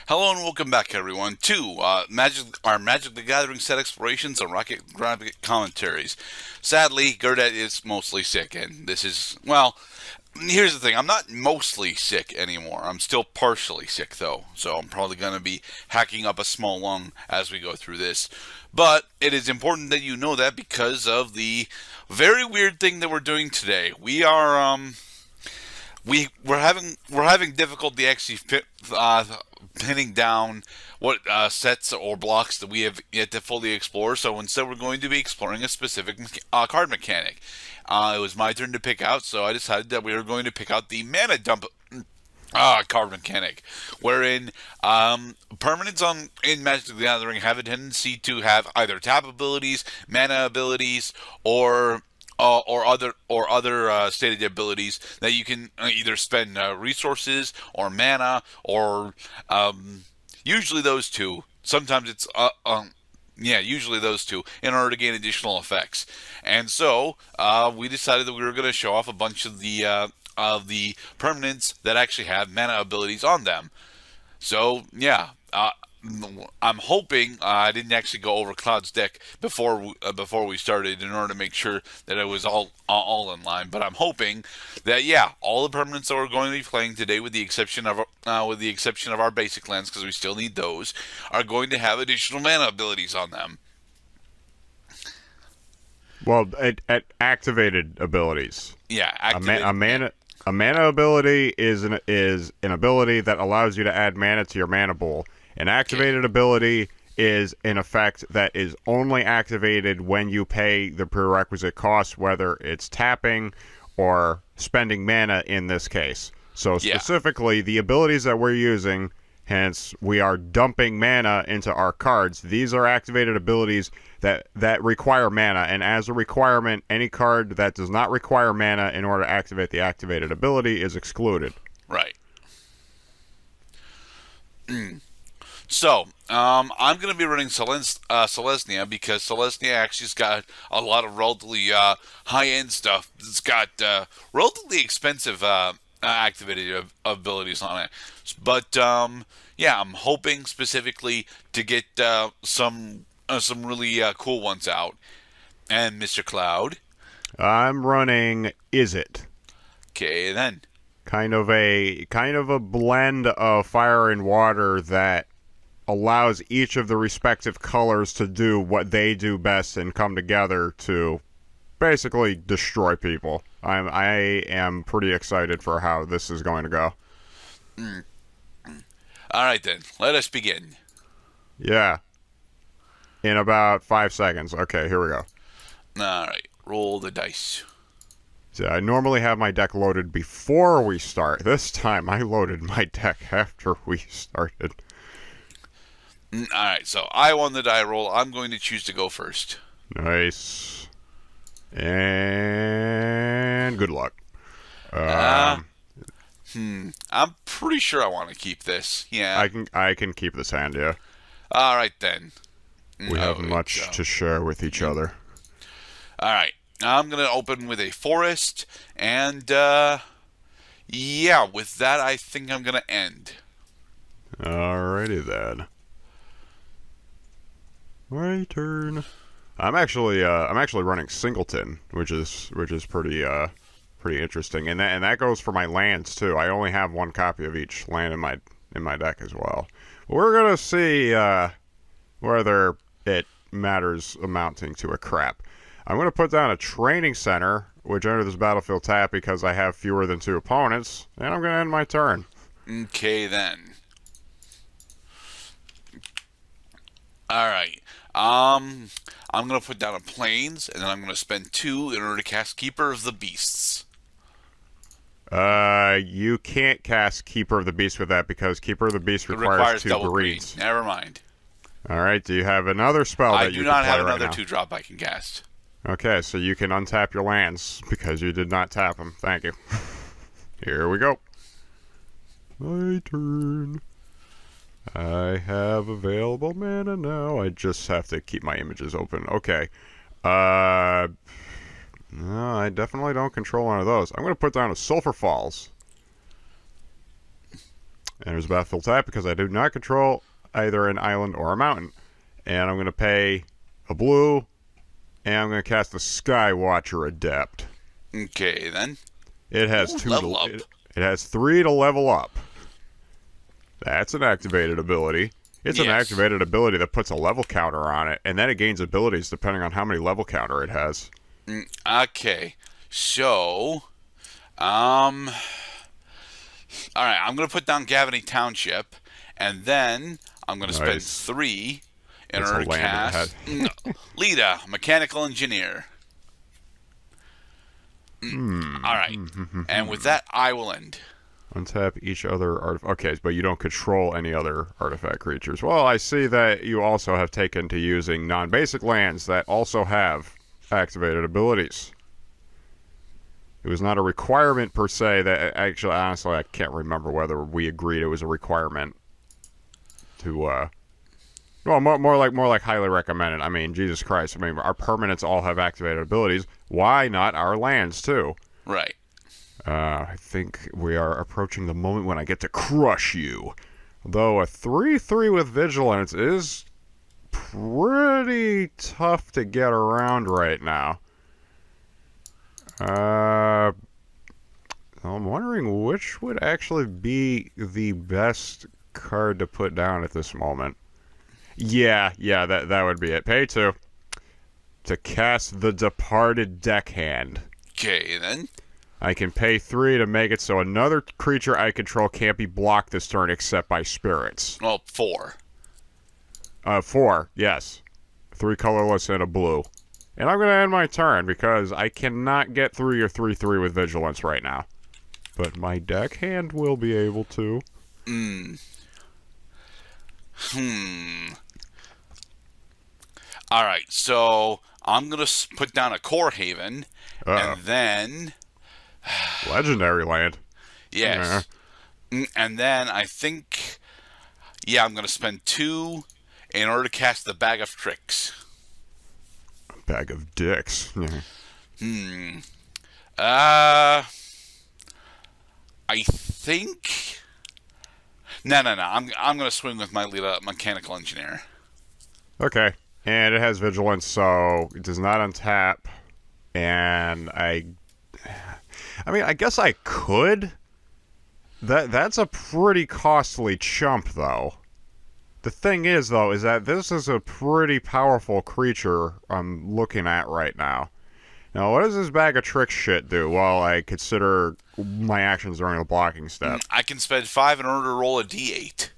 Hello and welcome back, everyone, to our Magic the Gathering set explorations and Rocket Graphic Commentaries. Sadly, Gerdat is mostly sick, and this is, well, here's the thing. I'm not mostly sick anymore. I'm still partially sick, though, so I'm probably going to be hacking up a small lung as we go through this. But it is important that you know that because of the very weird thing that we're doing today. We're having difficulty actually pinning down what sets or blocks that we have yet to fully explore. So instead, we're going to be exploring a specific card mechanic. It was my turn to pick out, so I decided that we were going to pick out the mana dump card mechanic, wherein permanents in Magic the Gathering have a tendency to have either tap abilities, mana abilities, or other stated abilities that you can either spend resources or mana or usually those two. Sometimes it's yeah, usually those two in order to gain additional effects. And so we decided that we were going to show off a bunch of the permanents that actually have mana abilities on them. So yeah, I'm hoping I didn't actually go over Cloud's deck before we started in order to make sure that it was all in line. But I'm hoping that yeah, all the permanents that we're going to be playing today, with the exception of our basic lands, because we still need those, are going to have additional mana abilities on them. Well, at activated abilities. Yeah, A, ma- a activated mana. mana a mana ability is an ability that allows you to add mana to your mana pool. An Okay. activated ability is an effect that is only activated when you pay the prerequisite cost, whether it's tapping or spending mana in this case. So Yeah. specifically, the abilities that we're using, hence we are dumping mana into our cards. These are activated abilities that require mana, and as a requirement, any card that does not require mana in order to activate the activated ability is excluded. Right. So, I'm going to be running Celestia because Celestia actually's got a lot of relatively high-end stuff. It's got relatively expensive activated abilities on it. But yeah, I'm hoping specifically to get some really cool ones out. And Mr. Cloud, I'm running Is It. okay then. Kind of a blend of fire and water that allows each of the respective colors to do what they do best and come together to basically destroy people. I am pretty excited for how this is going to go. All right then, let us begin. Yeah, in about 5 seconds. Okay, here we go. All right, roll the dice. So I normally have my deck loaded before we start. This time I loaded my deck after we started. All right, so I won the die roll. I'm going to choose to go first. Nice. And good luck. Uh, Um, I'm pretty sure I want to keep this. Yeah. I can keep this hand, yeah. All right then. We have Oh, much to share with each other. all right. I'm gonna open with a forest, and yeah, with that, I think I'm gonna end. Alrighty then. My turn. I'm actually running Singleton, which is pretty interesting, and that goes for my lands too. I only have one copy of each land in my deck as well. We're gonna see whether it matters amounting to a crap. I'm going to put down a training center, which enter this battlefield tap because I have fewer than two opponents, and I'm going to end my turn. Okay then. All right. I'm gonna put down a plains, and then I'm gonna spend two in order to cast Keeper of the Beasts. You can't cast Keeper of the Beast with that because Keeper of the Beast It requires requires two double green. greens. Never mind. All right, do you have another spell I that do you can not play have right another now? two drop I can cast. Okay, so you can untap your lands because you did not tap them. Thank you. Here we go. My turn. I have available mana now. I just have to keep my images open. Okay. No, I definitely don't control one of those. I'm going to put down a Sulphur Falls. Enters the battlefield tap because I do not control either an island or a mountain. And I'm going to pay a blue, and I'm going to cast the Skywatcher Adept. Okay, then. It has Ooh, level up. It has 3 to level up. That's an activated ability. It's an activated ability that puts a level counter on it, and then it gains abilities depending on how many level counter it has. Okay, so, all right, I'm going to put down Gavany Township, and then I'm going to spend 3 in order to cast Lita, Mechanical Engineer. All right, and with that, I will end. Untap each other artifact. Okay, but you don't control any other artifact creatures. Well, I see that you also have taken to using non-basic lands that also have activated abilities. It was not a requirement per se. That actually, honestly, I can't remember whether we agreed it was a requirement to. Well, more like highly recommended. I mean, Jesus Christ. I mean, our permanents all have activated abilities. Why not our lands too? Right. I think we are approaching the moment when I get to crush you. Though a 3/3 with Vigilance is pretty tough to get around right now. I'm wondering which would actually be the best card to put down at this moment. Yeah, that would be it. Pay 2 to cast the Departed Deckhand. Okay, then. I can pay 3 to make it so another creature I control can't be blocked this turn except by spirits. Well, 4. 4, yes. 3 colorless and a blue. And I'm going to end my turn because I cannot get through your 3/3 with Vigilance right now. But my deckhand will be able to. Alright, so I'm going to put down a Core Haven, and then... Legendary land. Yes. And then I think... Yeah, I'm going to spend 2 in order to cast the Bag of Tricks. Bag of dicks. I think... No. I'm going to swing with my Lita Mechanical Engineer. Okay. And it has Vigilance, so it does not untap. And I mean, I guess I could. That's a pretty costly chump, though. The thing is, though, is that this is a pretty powerful creature I'm looking at right now. Now, what does this Bag of Tricks shit do while I consider my actions during the blocking step? I can spend 5 in order to roll a d8.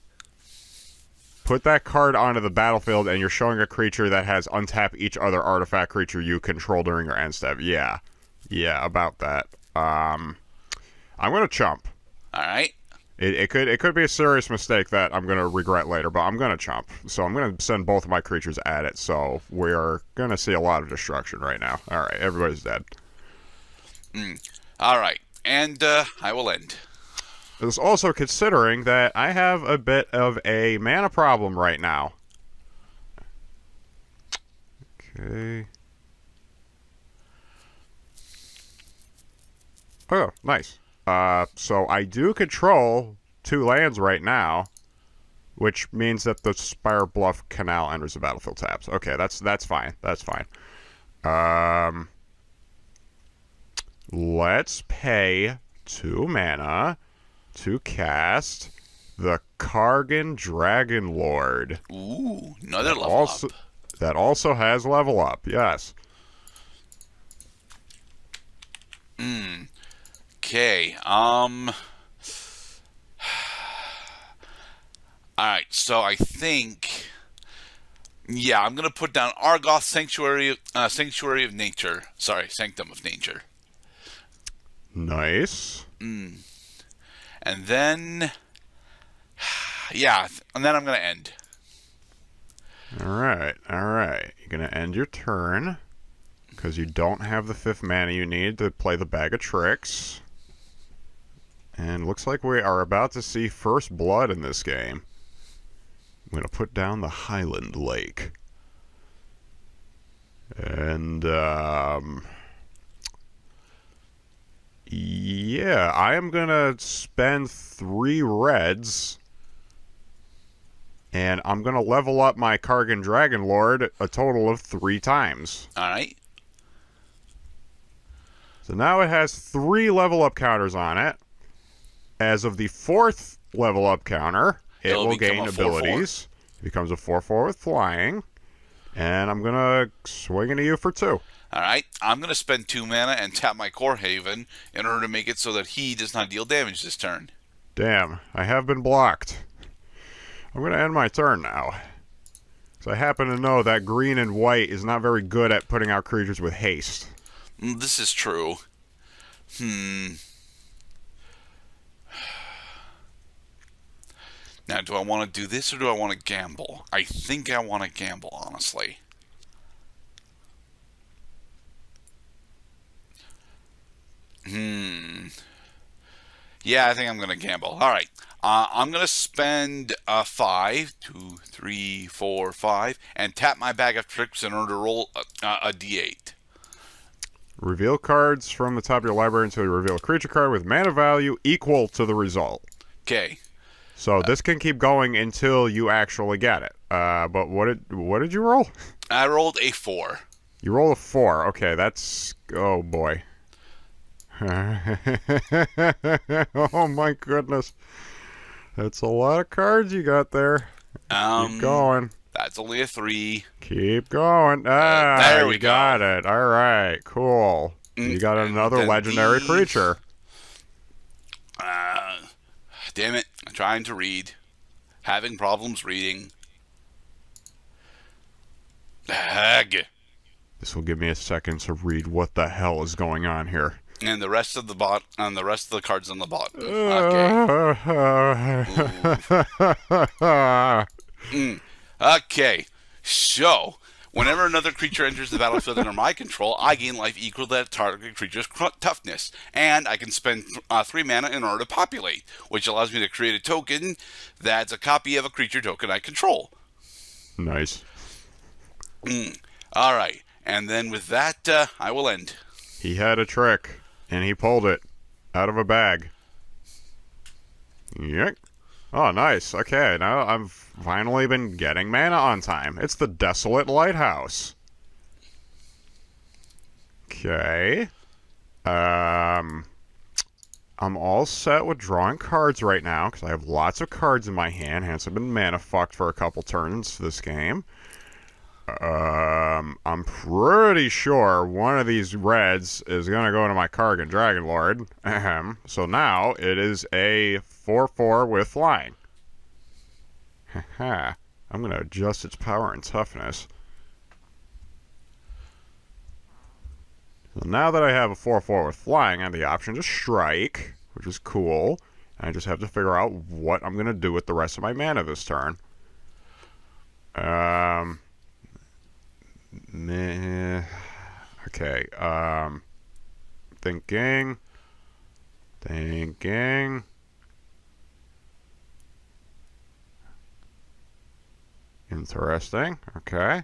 Put that card onto the battlefield, and you're showing a creature that has untap each other artifact creature you control during your end step. Yeah, about that. I'm gonna chump. All right. It could be a serious mistake that I'm gonna regret later, but I'm gonna chump. So I'm gonna send both of my creatures at it. So we're gonna see a lot of destruction right now. All right, everybody's dead. All right, and I will end. This also considering that I have a bit of a mana problem right now. Okay. Oh, nice. So I do control 2 lands right now, which means that the Spire Bluff Canal enters the battlefield taps. Okay, that's fine. That's fine. Let's pay 2 mana to cast the Kargan Dragon Lord. Ooh, another level up. That also has level up, yes. Okay, Alright, so I think... Yeah, I'm gonna put down Argoth Sanctuary of Nature. Sorry, Sanctum of Nature. Nice. And then... Yeah, and then I'm gonna end. Alright. You're gonna end your turn, because you don't have the 5th mana you need to play the Bag of Tricks. And looks like we are about to see first blood in this game. I'm going to put down the Highland Lake. And, Yeah, I am gonna spend 3 reds, and I'm gonna level up my Kargan Dragon Lord a total of 3 times. All right. So now it has 3 level up counters on it. As of the 4th level up counter, it It'll will become gain a 4/4. abilities. It becomes a 4/4 with flying. And I'm gonna swing into you for 2. All right. I'm going to spend 2 mana and tap my Core Haven in order to make it so that he does not deal damage this turn. Damn, I have been blocked. I'm gonna end my turn now. Because I happen to know that green and white is not very good at putting out creatures with haste. This is true. Now, do I want to do this or do I want to gamble? I think I want to gamble, honestly. Yeah, I think I'm going to gamble. All right. I'm going to spend 5, 2, 3, 4, 5, and tap my bag of tricks in order to roll a d8. Reveal cards from the top of your library until you reveal a creature card with mana value equal to the result. Okay. So this can keep going until you actually get it. But what did you roll? I rolled a 4. You rolled a 4. Okay, that's... Oh, boy. Oh, my goodness. That's a lot of cards you got there. Keep going. That's only a 3. Keep going. There we you got it. All right, cool. You got another legendary creature. Damn it. I'm trying to read. Having problems reading. Ag. This will give me a second to read what the hell is going on here. And the rest of the cards on the bottom. Okay. Okay. So, whenever another creature enters the battlefield under my control, I gain life equal to that target creature's toughness. And I can spend 3 mana in order to populate, which allows me to create a token that's a copy of a creature token I control. Nice. All right. And then with that, I will end. He had a trick, and he pulled it out of a bag. Yep. Oh, nice. Okay, now I've finally been getting mana on time. It's the Desolate Lighthouse. Okay. I'm all set with drawing cards right now, because I have lots of cards in my hand, hence I've been mana fucked for a couple turns this game. I'm pretty sure one of these reds is going to go into my Kargan Dragon Lord. So now it is a 4/4 with flying. I'm going to adjust its power and toughness. So now that I have a 4/4 with flying, I have the option to strike, which is cool. I just have to figure out what I'm going to do with the rest of my mana this turn. Okay, thinking. Interesting, okay.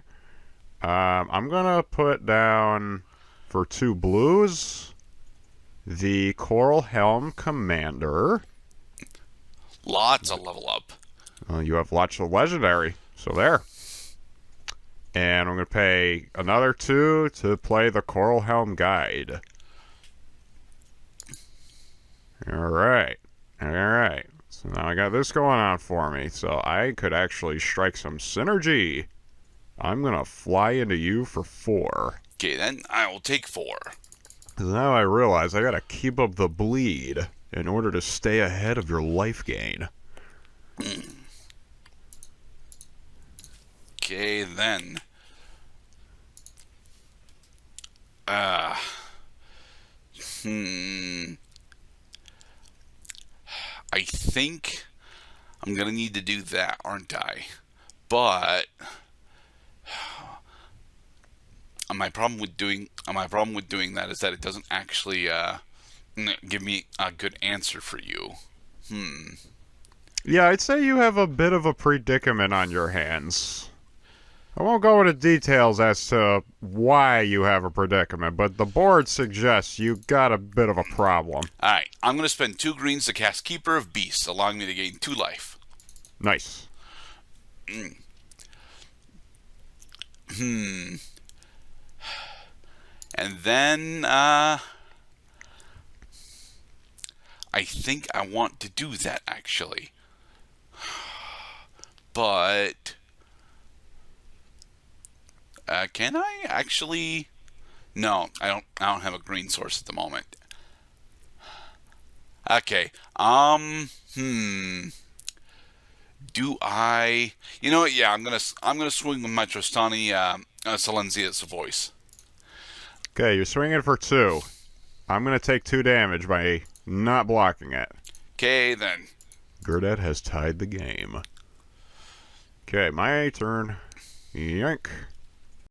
I'm gonna put down, for 2 blues, the Coral Helm Commander. Lots of level up. You have lots of legendary, so there. And I'm going to pay another 2 to play the Coral Helm Guide. Alright. Alright. So now I got this going on for me. So I could actually strike some synergy. I'm going to fly into you for 4. Okay, then I will take 4. Because now I realize I got to keep up the bleed in order to stay ahead of your life gain. Okay, then. I think I'm gonna need to do that, aren't I? But my problem with doing that is that it doesn't actually give me a good answer for you. Yeah, I'd say you have a bit of a predicament on your hands. I won't go into details as to why you have a predicament, but the board suggests you got a bit of a problem. Alright, I'm going to spend 2 greens to cast Keeper of Beasts, allowing me to gain 2 life. Nice. And then, I think I want to do that, actually. But, can I actually? No, I don't have a green source at the moment. Okay. Do I? You know what? Yeah, I'm gonna swing with my Trostani Silencia's voice. Okay, you're swinging for 2. I'm going to take 2 damage by not blocking it. Okay, then. Gerdat has tied the game. Okay, my turn. Yank.